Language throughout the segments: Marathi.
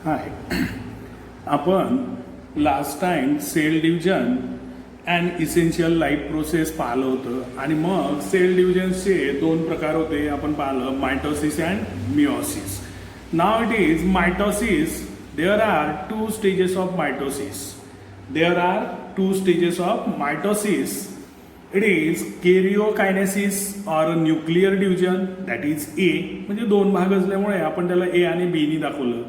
हाय. आपण last time cell division and essential life process पाहिलं होतं आणि मग सेल डिव्हिजनचे दोन प्रकार होते. आपण पाहिलं mitosis and meiosis. Now it is mitosis. There are two stages of mitosis. It is karyokinesis or nuclear division, that is a. म्हणजे दोन भाग असल्यामुळे आपण त्याला ए आणि बी नी दाखवलं.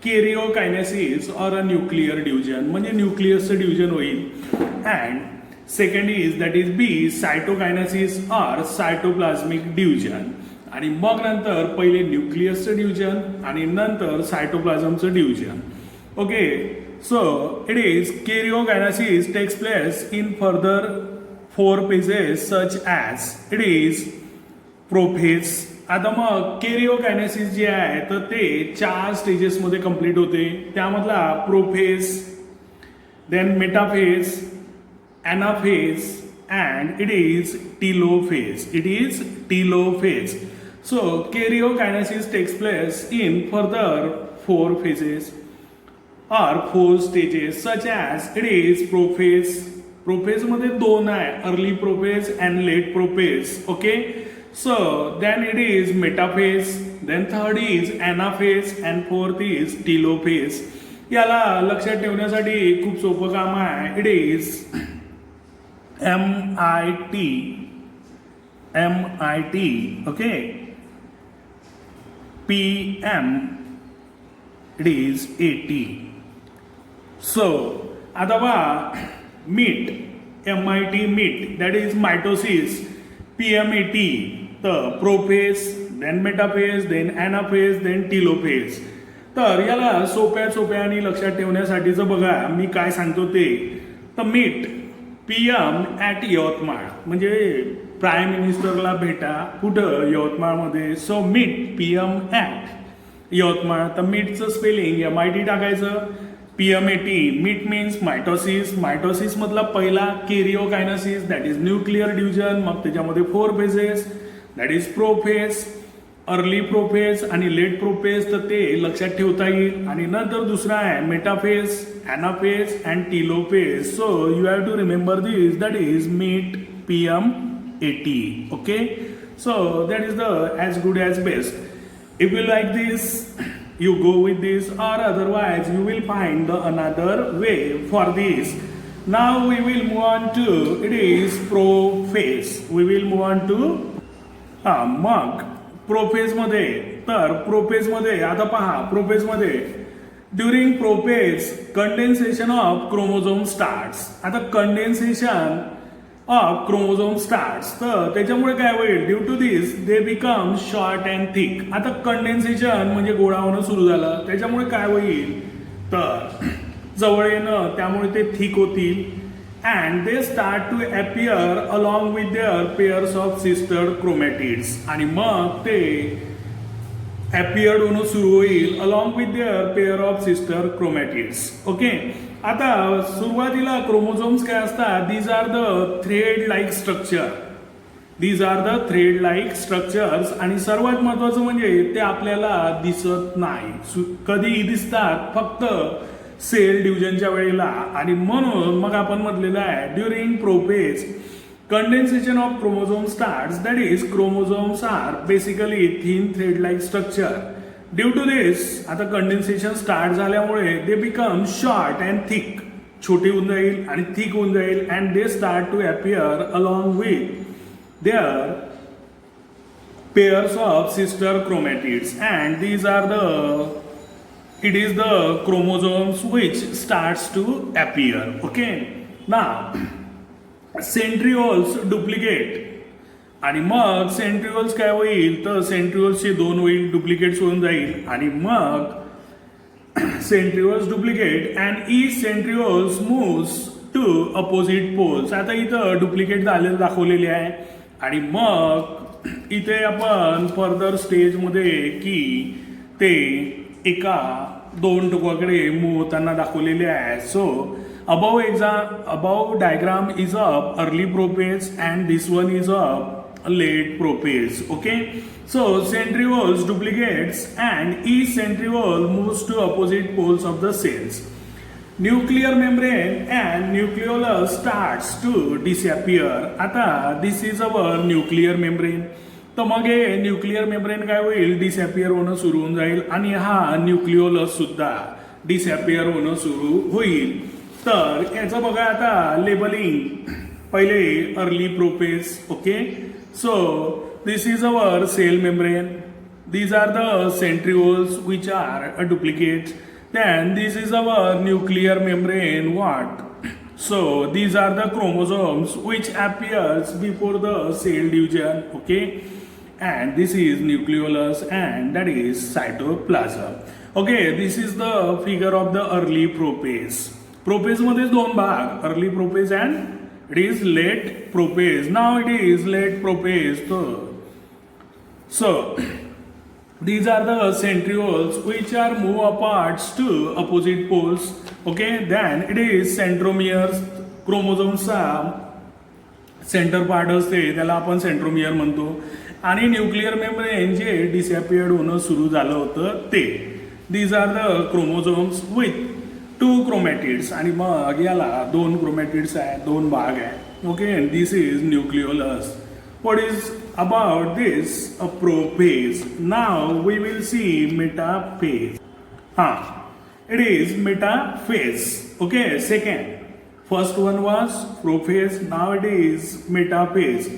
केरियोकायनेसिस और न्यूक्लिअर डिव्हिजन म्हणजे न्यूक्लियसचं डिव्हिजन होईल. And second is that is B cytokinesis or cytoplasmic division. आणि मग नंतर पहिले न्यूक्लियसचं डिव्हिजन आणि नंतर सायटोप्लाझमचं division. Okay, so it is karyokinesis takes place in further 4 phases such as it is prophase. आता मग केरियोकायनेसिस जे आहे तर ते 4 स्टेजेसमध्ये कंप्लीट होते. त्यामधला prophase, then metaphase, anaphase and it is telophase. So karyokinesis takes place in further 4 phases or 4 stages such as it is prophase. Prophase मध्ये दोन आहे, early prophase and late prophase. Okay, so then it is metaphase, then third is anaphase and fourth is telophase. याला लक्षात ठेवण्यासाठी खूप सोपं काम आहे. It is MIT. Okay, PM it is 80. So आता बघा, meet, MIT meet, that is mitosis. PMET तर prophase, then metaphase, then anaphase, then telophase. तर याला सोप्या आणि लक्षात ठेवण्यासाठीचं बघा मी काय सांगतो ते. तर मीट PM ॲट यवतमाळ म्हणजे प्राईम मिनिस्टरला भेटा कुठं, यवतमाळमध्ये. So meet PM at Yavatmal. तर मीटचं स्पेलिंग MIT टाकायचं. PMAT, meet means mitosis. Mitosis मधला पहिला karyokinesis, that is nuclear division. मग त्याच्यामध्ये 4 phases, that is prophase, early prophase आणि लेट प्रोफेज. तर ते लक्षात ठेवता येईल. आणि नंतर दुसरा आहे metaphase, anaphase and telophase. So you have to remember this, that is meet PMAT. Okay, so that is the as good as best. If you like this, you go with this, or otherwise you will find the another way for this. Now we will move on to, it is prophase. We will move on to मग प्रोफेज मध्ये. तर प्रोफेज मध्ये आता पहा, प्रोफेज मध्ये during prophase condensation of chromosome starts. आता कंडेन्सेशन ऑफ क्रोमोझोम स्टार्ट्स, तर त्याच्यामुळे काय होईल, due to this they become short and thick. आता कंडेन्सेशन म्हणजे गोळा होणं सुरू झालं, त्याच्यामुळे काय होईल तर जवळ येणं, त्यामुळे ते थिक होतील. And they start to appear along with their pairs of sister chromatids. आणि मग ते अपियर्ड होणं सुरू होईल along with their pair of sister chromatids. Okay, आता सुरुवातीला क्रोमोझोम्स काय असतात, these are the thread like structures. आणि सर्वात महत्वाचं म्हणजे ते आपल्याला दिसत नाही. कधी दिसतात फक्त सेल डिव्हिजनच्या वेळेला. आणि म्हणून मग आपण म्हटलेलं आहे during prophase condensation of chromosome starts, that is chromosomes are basically thin thread like structure. Due to this आता कंडेन्सेशन स्टार्ट झाल्यामुळे they become short and thick. छोटे होऊन जाईल आणि थिक होऊन जाईल. And they start to appear along with their pairs of sister chromatids. And these are it is the chromosomes which starts to appear. Okay, now centrioles duplicate. आणि मग सेंट्रिओल्स काय होईल तर सेंट्रिओल्सचे 2 होईल, डुप्लिकेट्स होऊन जाईल. आणि मग centrioles duplicate and each centrioles moves to opposite poles. आता इथं डुप्लिकेट झालेलं दाखवलेले आहे. आणि मग इथे आपण फर्दर स्टेजमध्ये की ते एका 2 टोकाकडे मूव्ह होताना दाखवलेले आहे. So above diagram is of early prophase and this one is of late propase. Okay, so centrioles duplicates and each centriole moves to opposite poles of the cells. Nuclear membrane and nucleolus starts to disappear. आता this is our nuclear membrane. तर मग हे न्यूक्लिअर मेम्ब्रेन काय होईल, डिसॅपियर होणं सुरू होऊन जाईल आणि हा न्यूक्लिओलस सुद्धा डिसॅपियर होणं सुरू होईल. तर याचं बघा आता लेबलिंग. पहिले early prophase. Okay, so this is our cell membrane. These are the centrioles which are duplicates. Then this is our nuclear membrane. What? So these are the chromosomes which appears before the cell division. Okay, and this is nucleolus and that is cytoplasm. Okay, this is the figure of the early prophase. Prophase मध्ये दोन भाग, early prophase and it is late prophase. Now it is late prophase. So these are the centrioles which are move apart to opposite poles. Okay, then it is centromeres. क्रोमोझोम्सचा सेंटर पार्ट असते त्याला आपण सेंट्रोमियर म्हणतो. आणि न्यूक्लिअर मेम्ब्रेन जे डिसॅपियर्ड होणं सुरू झालं होतं ते. These are the chromosomes with 2 chromatids. आणि मग याला 2 क्रोमॅटिड्स आहे, 2 भाग आहे. Okay, this is nucleolus. What is about this a prophase? Now we will see metaphase. It is metaphase. Okay, second. First one was prophase. Now it is metaphase.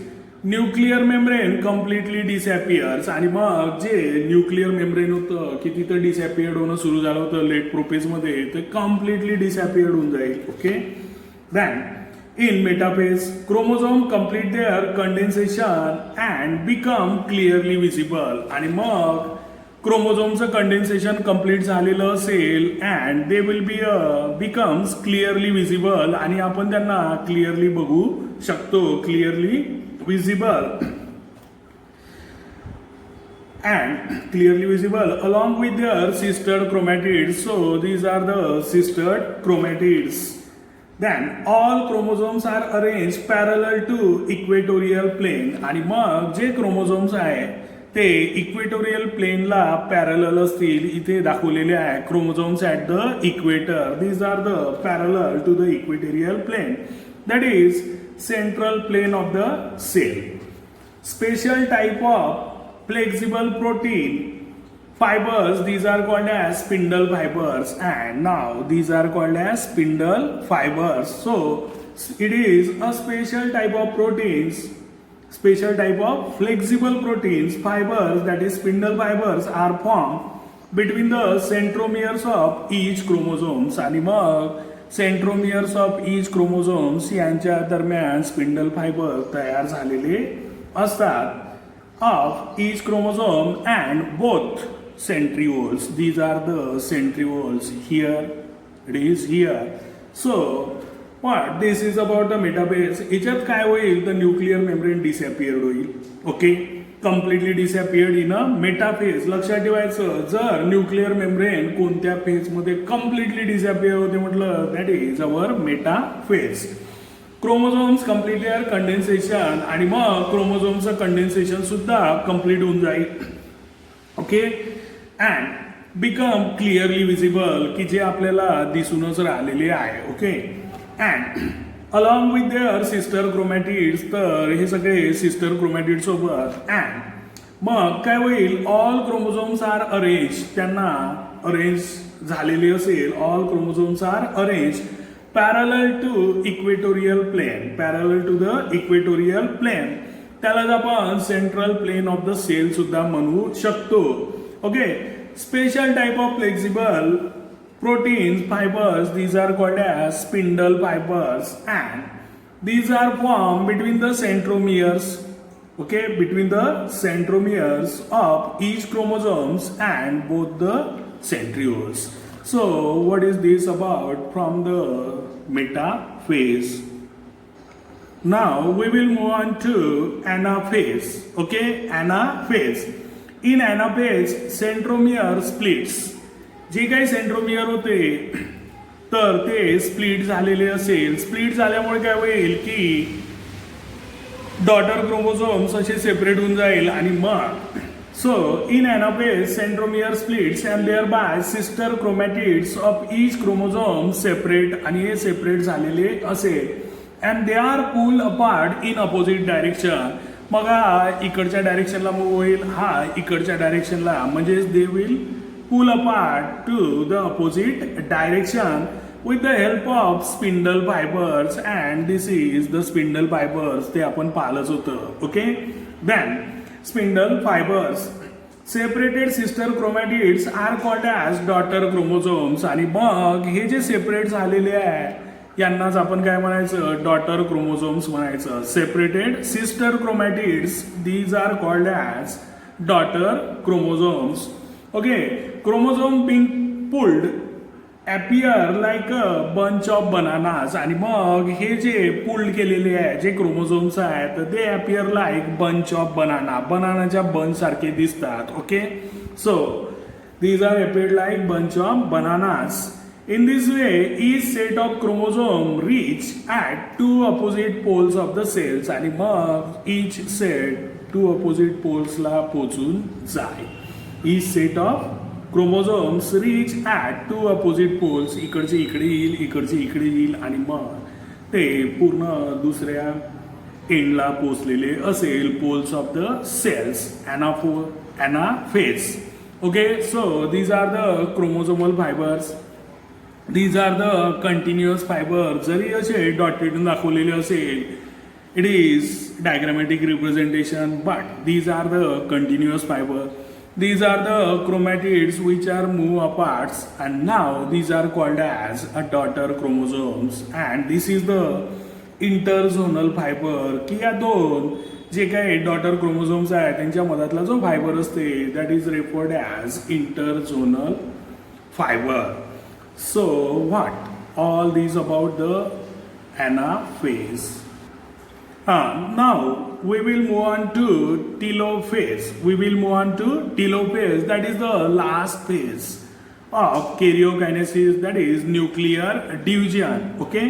Nuclear membrane completely disappears. आणि मग जे न्यूक्लिअर मेम्ब्रेन होतं की तिथं डिसॅपियर्ड होणं सुरू झालं होतं लेट प्रोपेजमध्ये, ते कम्प्लिटली डिसॅपियर्ड होऊन जाईल. Okay, then in metaphase, chromosome complete their condensation and become clearly visible. आणि मग क्रोमोझोमचं कंडेन्सेशन कम्प्लीट झालेलं असेल and they will be becomes clearly visible. आणि आपण त्यांना क्लिअरली बघू शकतो, clearly visible and clearly visible along with their sistered chromatids. So these are the sistered chromatids. Then all chromosomes are arranged parallel to equatorial plane. आणि मग जे क्रोमोझोम्स आहे ते इक्वेटोरियल प्लेनला पॅरलल असतील. इथे दाखवलेले आहे chromosomes at the equator. These are the parallel to the equatorial plane, that is central plane of the cell. Special type of flexible protein fibers, these are called as spindle fibers, and now these are called as spindle fibers. So it is a special type of proteins, special type of flexible proteins, fibers, that is spindle fibers, are formed between the centromeres of each chromosomes. आणि मग centromeres of each chromosomes यांच्या दरम्यान स्पिंडल फायबर तयार झालेले असतात of each chromosome and both centrioles. These are the centrioles. Here it is here. So what this is about the metaphase. याच्यात काय होईल, तर न्यूक्लिअर मेम्ब्रेन डिसॅपियर्ड होईल. Okay, completely disappeared in a metaphase. लक्षात ठेवायचं, जर न्यूक्लिअर मेम्ब्रेन कोणत्या फेजमध्ये कम्प्लिटली डिसॅपियर होते म्हटलं, that is our metaphase. Chromosomes complete their condensation. आणि मग क्रोमोझोमचं कंडेन्सेशन सुद्धा कम्प्लीट होऊन जाईल. Okay, and become clearly visible, की जे आपल्याला दिसूनच राहिलेले आहे. Okay, and along with their sister chromatids. तर हे सगळे सिस्टर क्रोमॅटिड सोबत. अँड मग काय होईल, ऑल क्रोमोझोम्स आर अरेंज. त्यांना अरेंज झालेले असेल, all chromosomes are arrange parallel to equatorial plane. Parallel to the equatorial plane, त्यालाच आपण central plane of the cell सुद्धा म्हणू शकतो. Okay, special type of flexible proteins fibers, these are called as spindle fibers, and these are formed between the centromeres. Okay, between the centromeres of each chromosomes and both the centrioles. So what is this about from the metaphase? Now we will move on to anaphase. Okay, anaphase. In anaphase, centromere splits. जे काही सेंट्रोमियर होते तर ते स्प्लिट झालेले असेल. स्प्लिट झाल्यामुळे काय होईल की डॉटर क्रोमोझोम्स असे सेपरेट होऊन जाईल आणि मग so in anaphase centromere splits and there bye sister chromatids of each chromosome separate आणि हे सेपरेट झालेले असेल and they are pull apart in opposite direction. मग हा इकडच्या डायरेक्शनला मूव्ह होईल, हा इकडच्या डायरेक्शनला, म्हणजे they will pull apart to the opposite direction with the help of spindle fibers and this is the spindle fibers ते आपण पाहिलंच होतं. Okay, then spindle fibers separated sister chromatids are called as daughter chromosomes आणि मग हे जे सेपरेट झालेले आहे यांनाच आपण काय म्हणायचं, डॉटर क्रोमोझोम्स म्हणायचं. Separated sister chromatids these are called as daughter chromosomes. Okay, chromosome being pulled appear like a bunch of bananas आणि मग हे जे पुल्ड केलेले आहे जे क्रोमोझोम्स आहेत ते ॲपियर लाईक बंच ऑफ बनानाच्या बंच सारखे दिसतात. Okay, so these are appeared like bunch of bananas. In this way, each set of chromosome reach at two opposite poles of the cells आणि मग each set two opposite poles ला पोचून जाईल. Each set of chromosomes reach at two opposite poles, इकडचे इकडे येईल, इकडचे इकडे येईल आणि मग ते पूर्ण दुसऱ्या एंडला पोचलेले असेल poles of the cells anaphase. Okay, so these are the chromosomal fibres. These are the continuous fibre. जरी असे डॉटेड दाखवलेले असेल it is diagrammatic representation but these are the continuous fibre. These are the chromatids which are move apart and now these are called as a daughter chromosomes and this is the interzonal fiber की या दोन जे काही डॉटर क्रोमोझोम्स आहेत त्यांच्या मधातला जो फायबर असते that is referred as interzonal fibre. So what all these about the anaphase. Now we will move on to telophase. We will move on to telophase, that is the last phase of karyokinesis, that is nuclear division. Okay,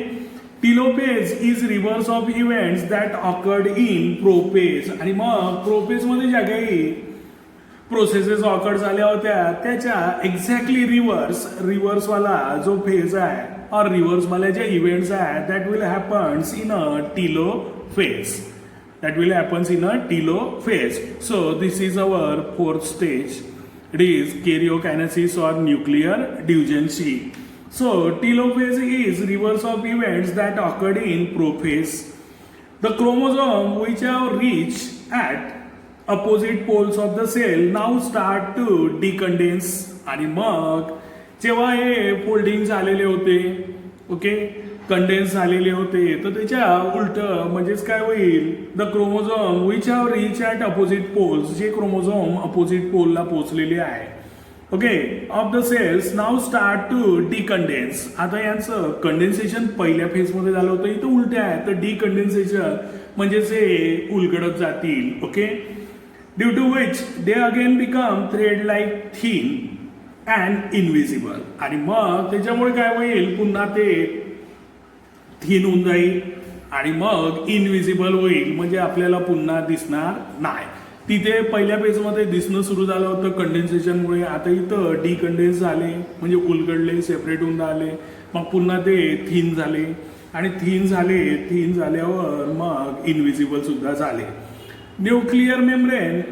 telophase is reverse of events that occurred in prophase. आणि मग प्रोफेज मध्ये ज्या काही प्रोसेसेस ऑकर्ड झाल्या होत्या त्याच्या एक्झॅक्टली रिव्हर्सवाला जो फेज आहे और रिव्हर्सवाल्या ज्या इव्हेंट्स आहेत that will happens in a telophase. That will happens in a telophase. So this is our fourth stage. It is karyokinesis or nuclear division. So telophase is reverse of events that occurred in prophase. The chromosome which have reached at opposite poles of the cell now start to decondense. आणि मग जेव्हा हे फोल्डिंग झालेले होते, ओके, कंडेन्स झालेले होते तर त्याच्या उलट म्हणजेच काय होईल, the chromosome which have reach at opposite poles, जे क्रोमोझोम अपोजिट पोलला पोहोचलेले आहे, okay, of the cells now start to decondense. आता यांचं कंडेन्सेशन पहिल्या फेजमध्ये झालं होतं, इथं उलट आहे तर डिकंडेन्सेशन म्हणजेच हे उलगडत जातील. Okay, due to which they again become thread like thin and invisible. आणि मग त्याच्यामुळे काय होईल, पुन्हा ते थिन होऊन जाईल आणि मग इनविजिबल होईल, म्हणजे आपल्याला पुन्हा दिसणार नाही. तिथे पहिल्या पेजमध्ये दिसणं सुरू झालं होतं कंडेन्सेशनमुळे, आता इथं डिकंडेन्स झाले म्हणजे उलगडले, सेपरेट होऊन राहिले, मग पुन्हा ते थिन झाले आणि थिन झाल्यावर मग इनविजिबल सुद्धा झाले. Nuclear membrane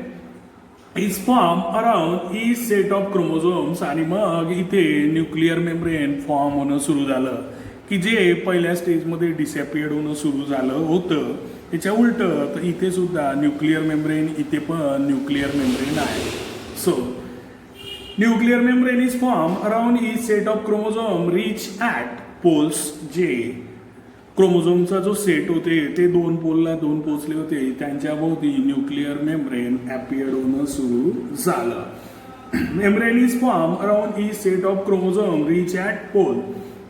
is form around each set of chromosomes आणि मग इथे न्यूक्लियर मेम्ब्रेन फॉर्म होणं सुरू झालं की जे पहिल्या स्टेजमध्ये डिसॅपिअर्ड होणं सुरू झालं होतं त्याच्या उलट तर इथे सुद्धा न्यूक्लियर मेम्ब्रेन, इथे पण न्यूक्लियर मेम्ब्रेन आहे. So nuclear membrane is form around each set of chromosome reach at poles. जे क्रोमोझोमचा जो सेट होते ते दोन पोचले होते त्यांच्या भोवती न्यूक्लियर मेम्ब्रेन ॲपिअर्ड होणं सुरू झालं. Membrane is form around each set of chromosome reach at pole.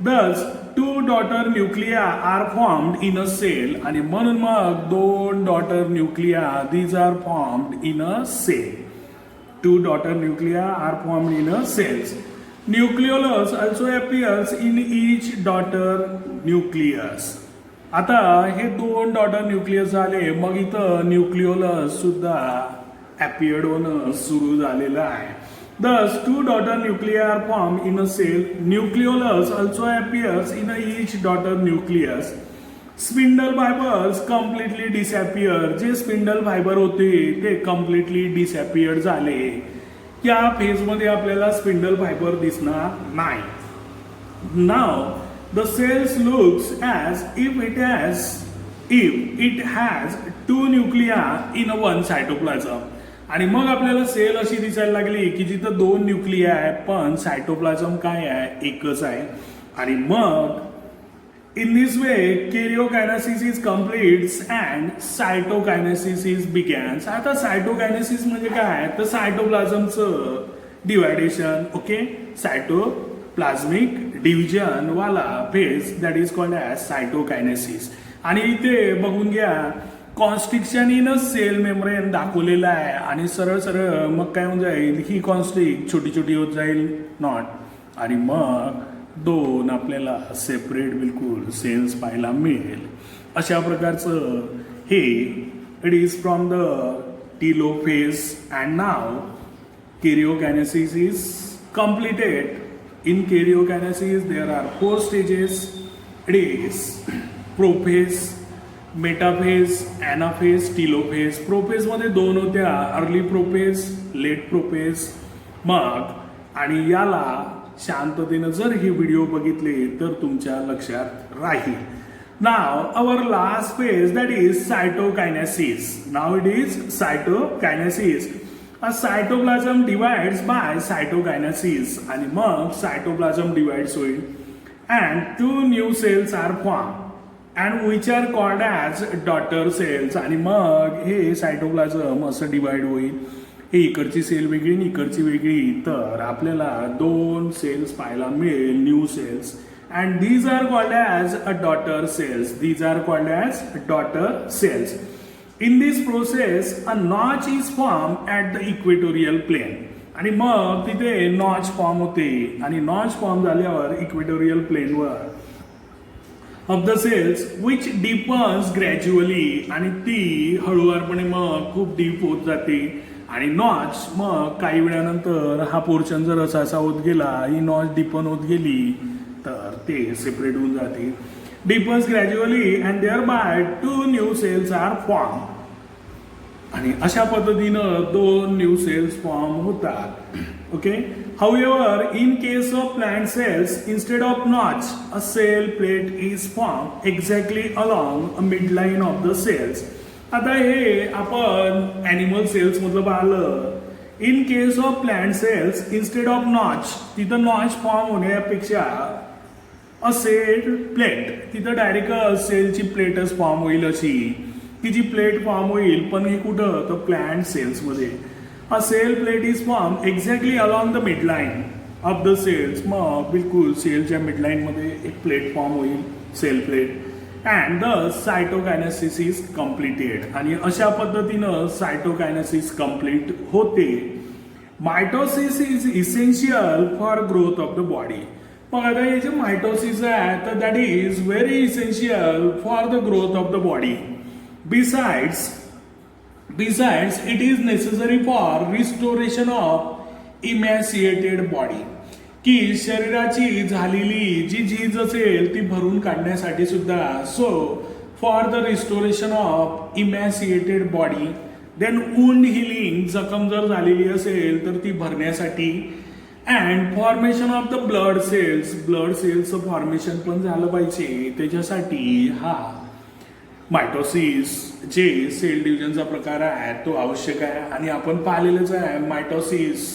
Thus, two daughter nuclei are formed in a cell आणि म्हणून मग दोन daughter nuclei these are formed in a cell. Two daughter nuclei are formed in a cells. Nucleolus also appears in each daughter nucleus. आता हे 2 डॉटर न्यूक्लियस झाले, मग इथं न्यूक्लिओलस सुद्धा ॲपियर्ड होणं सुरू झालेलं आहे. Thus, 2 daughter nuclei are formed in a cell. Nucleolus also appears in each daughter nucleus. Spindle fibers completely disappear. जे स्पिंडल फायबर होते ते कम्प्लिटली डिसअपियर झाले. या फेजमध्ये आपल्याला स्पिंडल फायबर दिसणार नाही. Now, the cells looks as if it has 2 nuclei in one cytoplasm. आणि मग आपल्याला सेल अशी दिसायला लागली की जिथं 2 न्यूक्लिया आहे पण सायटोप्लाझम काय आहे, एकच आहे. आणि मग in this way karyokinesis is completes and cytokinesis is begins. आता सायटोकायनेसिस म्हणजे काय, तर सायटोप्लाझमचं डिवायडेशन. ओके, सायटोप्लाझमिक डिव्हिजन वाला phase that is called as cytokinesis. आणि इथे बघून घ्या कॉन्स्ट्रिक्शन इन सेल मेम्ब्रेन दाखवलेला आहे आणि सरळ सरळ मग काय होऊन जाईल, ही कॉन्स्ट्रिक्ट छोटी छोटी होत जाईल नॉट, आणि मग 2 आपल्याला सेपरेट बिलकुल सेल्स पाहायला मिळेल. अशा प्रकारचं हे it is from the telophase. And now karyokinesis is completed. In karyokinesis there are 4 stages. It is prophase, metaphase, anaphase, telophase. प्रोफेजमध्ये 2 होत्या, अर्ली प्रोफेज, लेट प्रोफेज. मग आणि याला शांततेनं जर हे व्हिडिओ बघितले तर तुमच्या लक्षात राहील. Now our last phase that is cytokinesis. Now it is cytokinesis. A cytoplasm divides by cytokinesis. आणि मग सायटोप्लाझम डिवाइड्स होईल and 2 new cells are form and which are called as daughter cells. आणि मग हे सायटोप्लाझम असं डिवाइड होईल, हे इकडची सेल वेगळी आणि इकडची वेगळी, तर आपल्याला 2 सेल्स पाहायला मिळेल, new cells. And these are called as a daughter cells. These are called as daughter cells. In this process a notch is form at the equatorial plane. आणि मग तिथे नॉच फॉर्म होते आणि नॉच फॉर्म झाल्यावर इक्वेटोरियल प्लेनवर of the cells which deepens gradually. आणि ती हळूवारपणे मग खूप डीप होत जाते. आणि नॉच मग काही वेळानंतर हा पोर्शन जर असा होत गेला, ही नॉच डीपन होत गेली तर ते सेपरेट होऊन जाते. Deepens gradually and there by 2 new cells are form. आणि अशा पद्धतीनं 2 न्यू सेल्स फॉर्म होतात. Okay. However, in case of plant cells, instead of notch, a cell plate is formed exactly along a midline of the cells. आता हे आपण ॲनिमल सेल्स मधलं पाहिलं. In case of plant cells instead of notch, तिथं नॉच फॉर्म होण्यापेक्षा अ सेल प्लेट, तिथं डायरेक्ट सेलची प्लेटच फॉर्म होईल. अशी की जी प्लेट फॉर्म होईल, पण हे कुठं, तर प्लांट सेल्समध्ये. A cell plate is formed exactly along the midline of the cells. मग बिलकुल सेलच्या मिडलाईन मध्ये एक प्लेट फॉर्म होईल, cell plate. And the cytokinesis is completed. आणि अशा पद्धतीनं सायटोकायनेसिस कम्प्लीट होते. Mitosis is essential for growth of the body. मग आता हे जे मायटोसिस आहे तर that is very essential for the growth of the body. Besides, it is necessary for restoration of emaciated body. की शरीराची झालेली जी झीज असेल ती भरून काढण्यासाठी सुद्धा. So for the restoration of emaciated body. Then wound healing, जखम जर झालेली असेल तर ती भरण्यासाठी. And formation of the blood सेल्सचं फॉर्मेशन पण झालं पाहिजे, त्याच्यासाठी हा मायटोसिस जे सेल डिव्हिजनचा प्रकार आहे तो आवश्यक आहे. आणि आपण पाहिलेलंच आहे मायटोसिस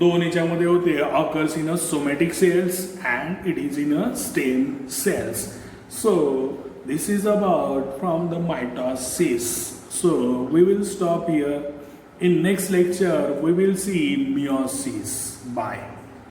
2 याच्यामध्ये होते, occurs in a somatic cells and it is in a stem cells. So this is about from the mitosis. So we will stop here. In next lecture we will see meiosis. Bye.